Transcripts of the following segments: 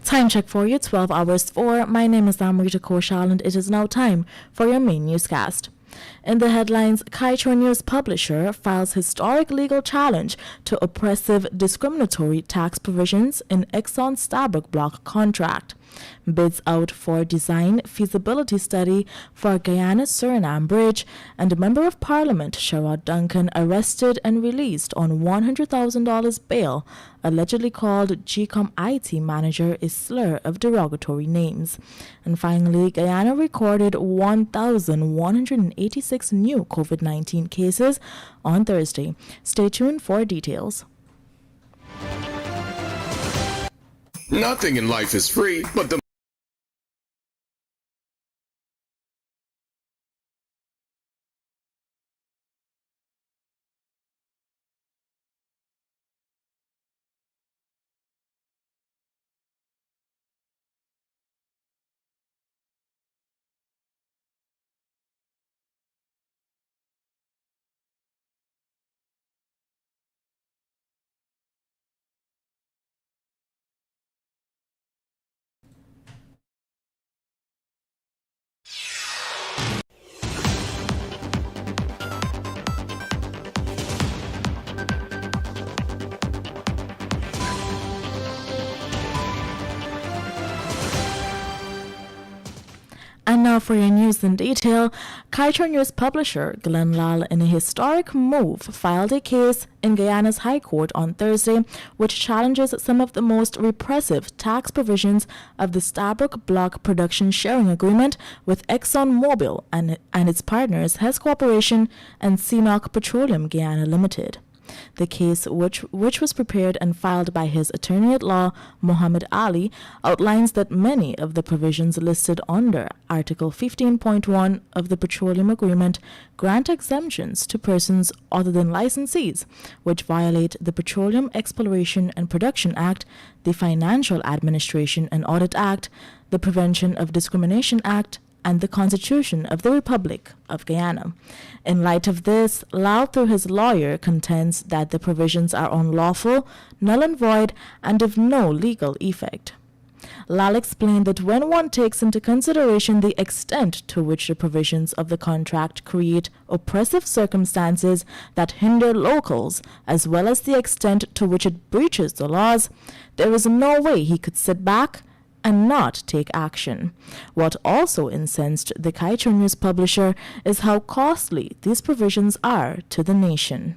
Time check for you, 12 hours 4. My name is Amrita Koshal and it is now time for your main newscast. In the headlines, Kaieteur News publisher files historic legal challenge to oppressive discriminatory tax provisions in Exxon Stabroek Block contract. Bids out for design feasibility study for Guyana-Suriname bridge, and a member of parliament, Sherrod Duncan, arrested and released on $100,000 bail, allegedly called GCOM IT manager a slur of derogatory names. And finally, Guyana recorded 1,186 new COVID-19 cases on Thursday. Stay tuned for details. Nothing in life is free, but the And now for your news in detail, Kaieteur News publisher Glenn Lal, in a historic move, filed a case in Guyana's High Court on Thursday, which challenges some of the most repressive tax provisions of the Stabroek Block Production Sharing Agreement with ExxonMobil and its partners, Hess Corporation and CNOOC Petroleum Guyana Limited. The case, which was prepared and filed by his attorney-at-law, Mohammed Ali, outlines that many of the provisions listed under Article 15.1 of the Petroleum Agreement grant exemptions to persons other than licensees, which violate the Petroleum Exploration and Production Act, the Financial Administration and Audit Act, the Prevention of Discrimination Act, and the Constitution of the Republic of Guyana. In light of this, Lau, through his lawyer, contends that the provisions are unlawful, null and void, and of no legal effect. Lal explained that when one takes into consideration the extent to which the provisions of the contract create oppressive circumstances that hinder locals, as well as the extent to which it breaches the laws, there is no way he could sit back and not take action. What also incensed the Kaieteur News publisher is how costly these provisions are to the nation.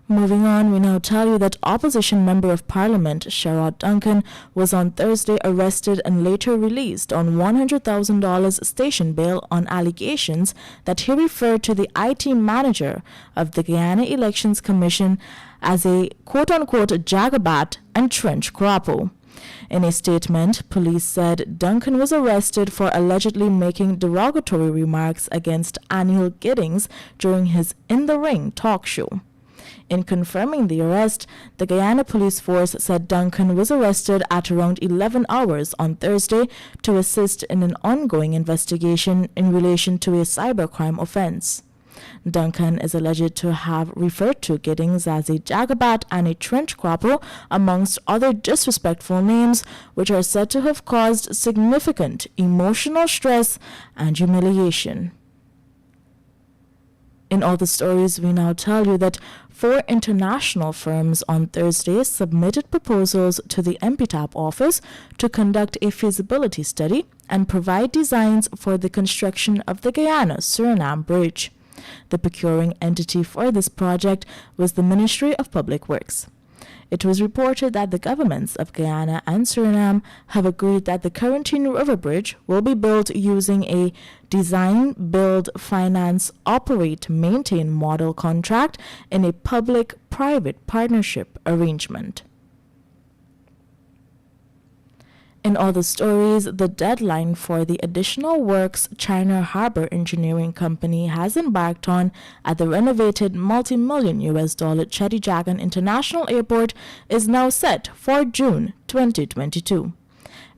Moving on, we now tell you that opposition member of parliament Sherrod Duncan was on Thursday arrested and later released on $100,000 station bail on allegations that he referred to the IT manager of the Guyana Elections Commission as a quote-unquote jagabat and trench cropper. In a statement, police said Duncan was arrested for allegedly making derogatory remarks against Anil Giddings during his In the Ring talk show. In confirming the arrest, the Guyana Police Force said Duncan was arrested at around 11 hours on Thursday to assist in an ongoing investigation in relation to a cybercrime offense. Duncan is alleged to have referred to Giddings as a jagabat and a trench cropper, amongst other disrespectful names, which are said to have caused significant emotional stress and humiliation. In other stories, we now tell you that 4 international firms on Thursday submitted proposals to the MPTAP office to conduct a feasibility study and provide designs for the construction of the Guyana-Suriname bridge. The procuring entity for this project was the Ministry of Public Works. It was reported that the governments of Guyana and Suriname have agreed that the Corentyne River Bridge will be built using a design, build, finance, operate, maintain model contract in a public-private partnership arrangement. In other stories, the deadline for the additional works China Harbor Engineering Company has embarked on at the renovated multi-million US dollar Chedijagan International Airport is now set for June 2022.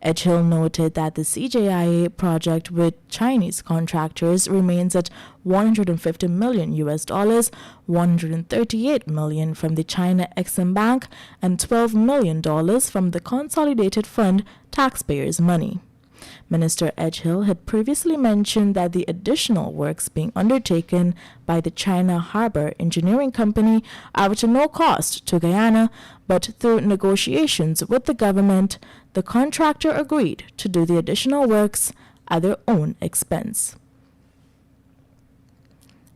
Edgehill noted that the CJIA project with Chinese contractors remains at $150 million, $138 million from the China Exim Bank, and $12 million from the Consolidated Fund taxpayers' money. Minister Edgehill had previously mentioned that the additional works being undertaken by the China Harbor Engineering Company are at no cost to Guyana, but through negotiations with the government, the contractor agreed to do the additional works at their own expense.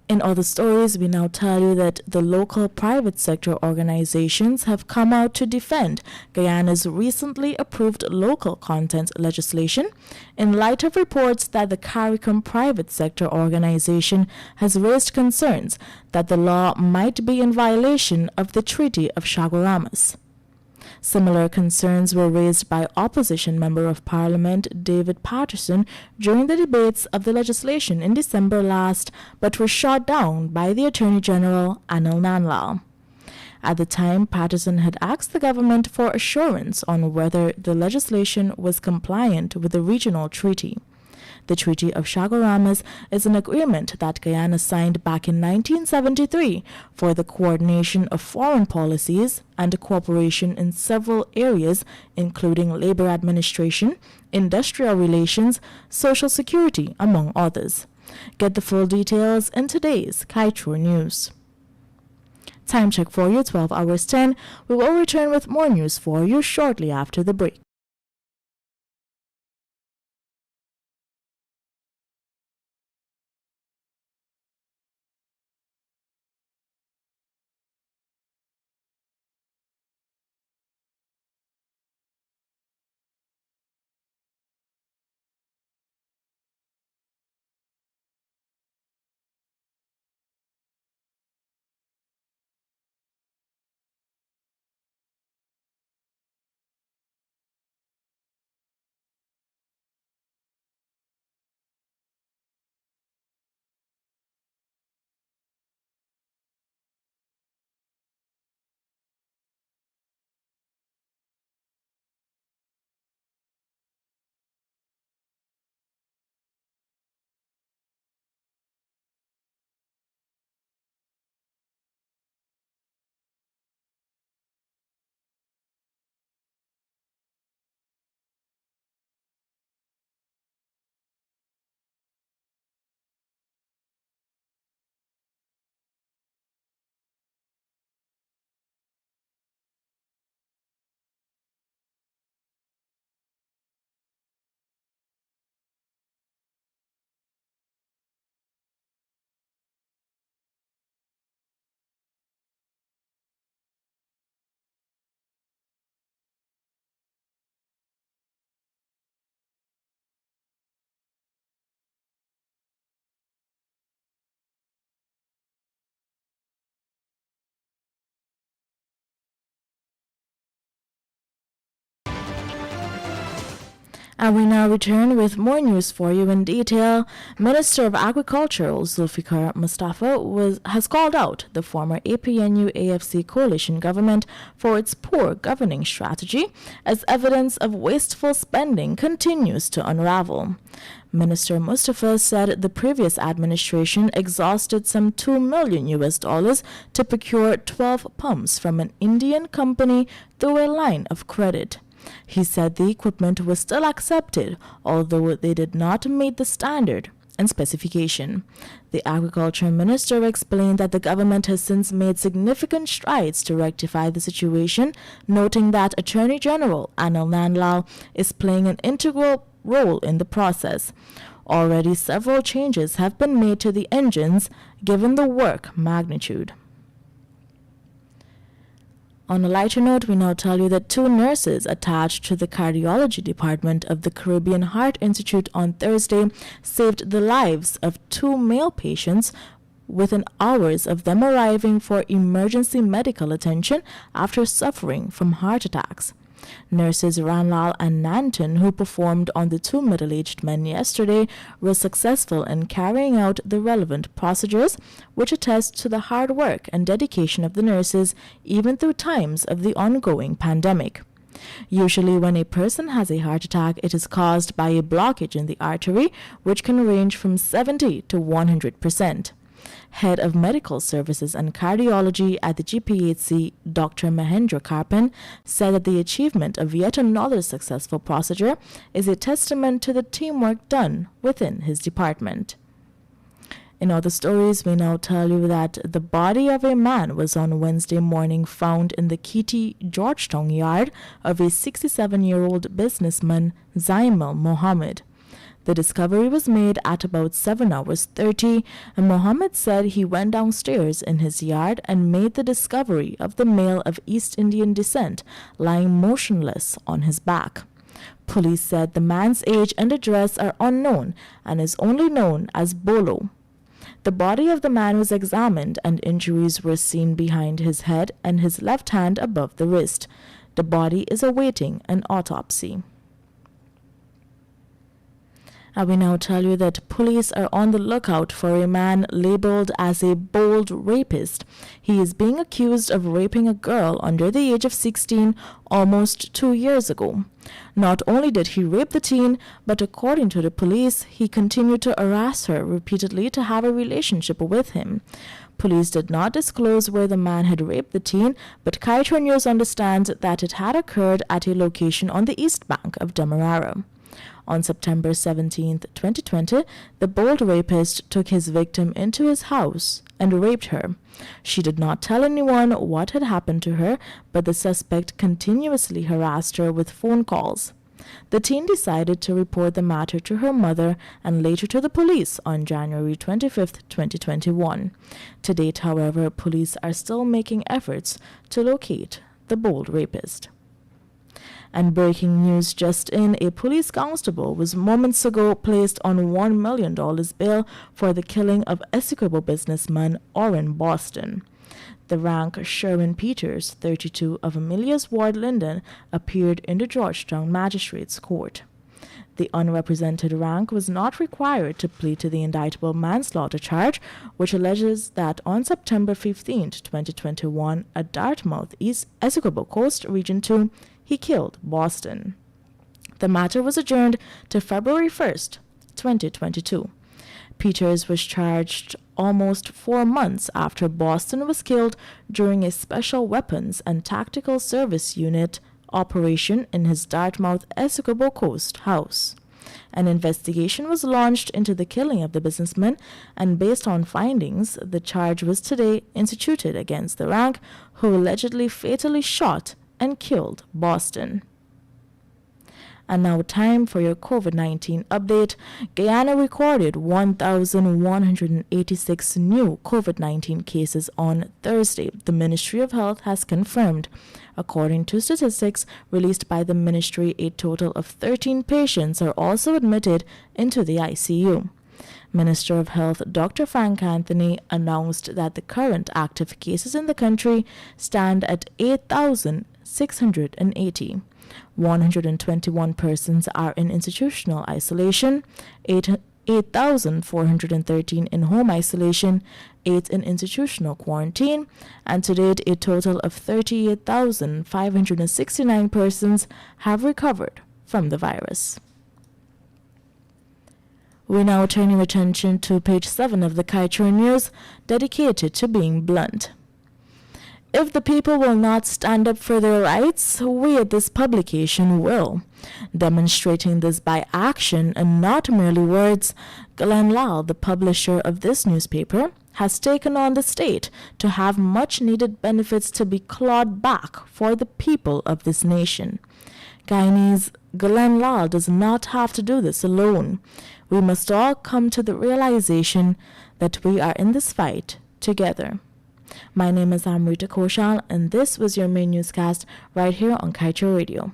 In other stories, we now tell you that the local private sector organizations have come out to defend Guyana's recently approved local content legislation in light of reports that the CARICOM private sector organization has raised concerns that the law might be in violation of the Treaty of Chaguaramas. Similar concerns were raised by opposition Member of Parliament David Patterson during the debates of the legislation in December last, but were shot down by the Attorney General Anil Nanlal. At the time, Patterson had asked the government for assurance on whether the legislation was compliant with the regional treaty. The Treaty of Chaguaramas is an agreement that Guyana signed back in 1973 for the coordination of foreign policies and cooperation in several areas, including labor administration, industrial relations, social security, among others. Get the full details in today's Kaieteur News. Time check for you, 12 hours 10. We will return with more news for you shortly after the break. And we now return with more news for you in detail. Minister of Agriculture Zulfikar Mustafa has called out the former APNU-AFC coalition government for its poor governing strategy as evidence of wasteful spending continues to unravel. Minister Mustafa said the previous administration exhausted some $2 million to procure 12 pumps from an Indian company through a line of credit. He said the equipment was still accepted, although they did not meet the standard and specification. The Agriculture Minister explained that the government has since made significant strides to rectify the situation, noting that Attorney General Anil Nanlal is playing an integral role in the process. Already several changes have been made to the engines given the work magnitude. On a lighter note, we now tell you that 2 nurses attached to the cardiology department of the Caribbean Heart Institute on Thursday saved the lives of 2 male patients within hours of them arriving for emergency medical attention after suffering from heart attacks. Nurses Ranlal and Nanton, who performed on the 2 middle-aged men yesterday, were successful in carrying out the relevant procedures, which attest to the hard work and dedication of the nurses even through times of the ongoing pandemic. Usually when a person has a heart attack, it is caused by a blockage in the artery, which can range from 70 to 100%. Head of Medical Services and Cardiology at the GPHC, Dr. Mahendra Karpan, said that the achievement of yet another successful procedure is a testament to the teamwork done within his department. In other stories, we now tell you that the body of a man was on Wednesday morning found in the Kaieteur Georgetown yard of a 67-year-old businessman, Zaimel Mohammed. The discovery was made at about 7:30, and Mohammed said he went downstairs in his yard and made the discovery of the male of East Indian descent lying motionless on his back. Police said the man's age and address are unknown and is only known as Bolo. The body of the man was examined and injuries were seen behind his head and his left hand above the wrist. The body is awaiting an autopsy. I will now tell you that police are on the lookout for a man labeled as a bold rapist. He is being accused of raping a girl under the age of 16 almost 2 years ago. Not only did he rape the teen, but according to the police, he continued to harass her repeatedly to have a relationship with him. Police did not disclose where the man had raped the teen, but Kaieteur News understands that it had occurred at a location on the east bank of Demerara. On September 17, 2020, the bold rapist took his victim into his house and raped her. She did not tell anyone what had happened to her, but the suspect continuously harassed her with phone calls. The teen decided to report the matter to her mother and later to the police on January 25, 2021. To date, however, police are still making efforts to locate the bold rapist. And breaking news just in, a police constable was moments ago placed on $1 million bail for the killing of execrable businessman Orrin Boston. The rank Sherwin Peters, 32, of Amelia's Ward, Linden, appeared in the Georgetown Magistrates Court. The unrepresented rank was not required to plead to the indictable manslaughter charge, which alleges that on September 15, 2021, at Dartmouth, East Essequibo Coast, Region 2, he killed Boston. The matter was adjourned to February 1st, 2022. Peters was charged almost 4 months after Boston was killed during a Special Weapons and Tactical Service Unit operation in his Dartmouth Essequibo Coast house. An investigation was launched into the killing of the businessman, and based on findings, the charge was today instituted against the rank who allegedly fatally shot and killed Boston. And now time for your COVID-19 update. Guyana recorded 1,186 new COVID-19 cases on Thursday, the Ministry of Health has confirmed. According to statistics released by the ministry, a total of 13 patients are also admitted into the ICU. Minister of Health Dr. Frank Anthony announced that the current active cases in the country stand at 8,680. 121 persons are in institutional isolation, 8,413 in home isolation, 8 in institutional quarantine, and to date a total of 38,569 persons have recovered from the virus. We now turn your attention to page 7 of the Kaieteur News, dedicated to being blunt. If the people will not stand up for their rights, we at this publication will. Demonstrating this by action and not merely words, Glenn Lal, the publisher of this newspaper, has taken on the state to have much-needed benefits to be clawed back for the people of this nation. Guyanese, Glenn Lal does not have to do this alone. We must all come to the realization that we are in this fight together. My name is Amrita Koshal, and this was your main newscast right here on Kaieteur Radio.